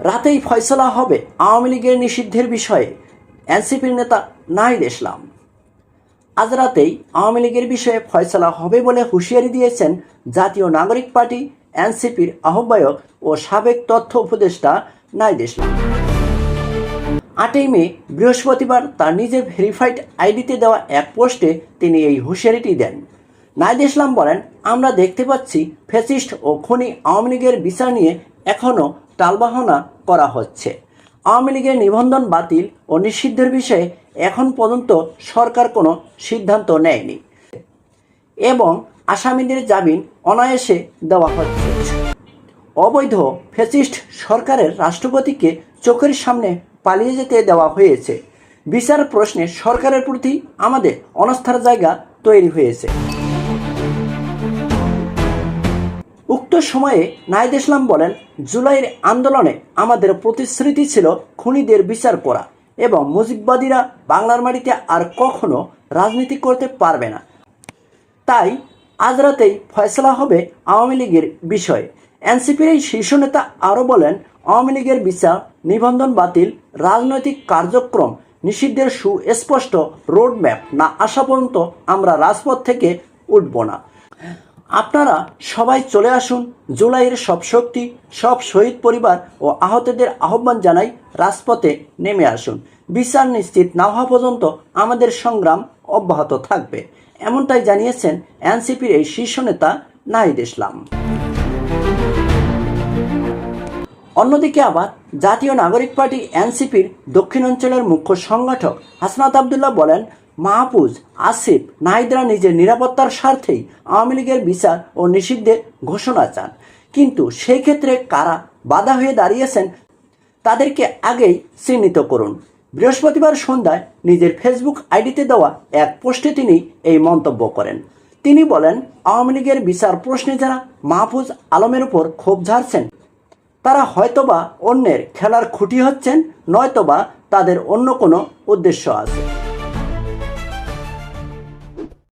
রাতেই ফয়সলা হবে আওয়ামী লীগের নিষিদ্ধের বিষয়ে এনসিপির নেতা নাহিদ ইসলাম। আজ রাতেই আওয়ামী লীগের বিষয়ে ফয়সলা হবে বলে হুঁশিয়ারি দিয়েছেন জাতীয় নাগরিক পার্টি এনসিপির আহ্বায়ক ও সাবেক তথ্য উপদেষ্টা নাহিদ ইসলাম। 8ই মে বৃহস্পতিবার তার নিজের ভেরিফাইড আইডিতে দেওয়া এক পোস্টে তিনি এই হুঁশিয়ারিটি দেন। নাহিদ ইসলাম বলেন, আমরা দেখতে পাচ্ছি ফ্যাসিস্ট ও খুনি আওয়ামী লীগের বিচার নিয়ে এখনও টালবাহানা করা হচ্ছে। আওয়ামী লীগের নিবন্ধন বাতিল ও নিষিদ্ধের বিষয়ে এখন পর্যন্ত সরকার কোনো সিদ্ধান্ত নেয়নি এবং আসামিদের জামিন অনায়াসে দেওয়া হচ্ছে। অবৈধ ফ্যাসিস্ট সরকারের রাষ্ট্রপতিকে চোখের সামনে পালিয়ে যেতে দেওয়া হয়েছে। বিচার প্রশ্নে সরকারের প্রতি আমাদের অনাস্থার জায়গা তৈরি হয়েছে। উক্ত সময়ে নাহিদ ইসলাম বলেন, জুলাইয়ের আন্দোলনে আমাদের প্রতিশ্রুতি ছিল খুনিদের বিচার করা এবং মুজিববাদীরা বাংলার মাটিতে আর কখনো রাজনীতি করতে পারবে না। তাই আজ রাতেই ফয়সলা হবে আওয়ামী লীগের বিষয়ে। এনসিপির এই শীর্ষ নেতা আরও বলেন, আওয়ামী লীগের বিচার, নিবন্ধন বাতিল, রাজনৈতিক কার্যক্রম নিষিদ্ধের সুস্পষ্ট রোডম্যাপ না আসা পর্যন্ত আমরা রাজপথ থেকে উঠব না। আপনারা সবাই চলে আসুন, জুলাইয়ের সব শক্তি, সব শহীদ পরিবার ও আহতদের আহ্বান জানাই রাজপথে নেমে আসুন। বিচার নিশ্চিত না হওয়া পর্যন্ত আমাদের সংগ্রাম অব্যাহত থাকবে, এমনটাই জানিয়েছেন এনসিপির এই শীর্ষ নেতা নাহিদ ইসলাম। অন্যদিকে আবার জাতীয় নাগরিক পার্টি এনসিপির দক্ষিণাঞ্চলের মুখ্য সংগঠক হাসনাত আবদুল্লাহ বলেন, মাহফুজ, আসিফ, নাহিদরা নিজের নিরাপত্তার স্বার্থেই আওয়ামী লীগের বিচার ও নিষিদ্ধের ঘোষণা চান, কিন্তু সেই ক্ষেত্রে কারা বাধা হয়ে দাঁড়িয়েছেন তাদেরকে আগেই চিহ্নিত করুন। বৃহস্পতিবার সন্ধ্যায় নিজের ফেসবুক আইডিতে দেওয়া এক পোস্টে তিনি এই মন্তব্য করেন। তিনি বলেন, আওয়ামী লীগের বিচার প্রশ্নে যারা মাহফুজ আলমের উপর ক্ষোভ ঝাড়ছেন তারা হয়তোবা অন্যের খেলার খুঁটি হচ্ছেন, নয়তোবা তাদের অন্য কোনো উদ্দেশ্য আছে।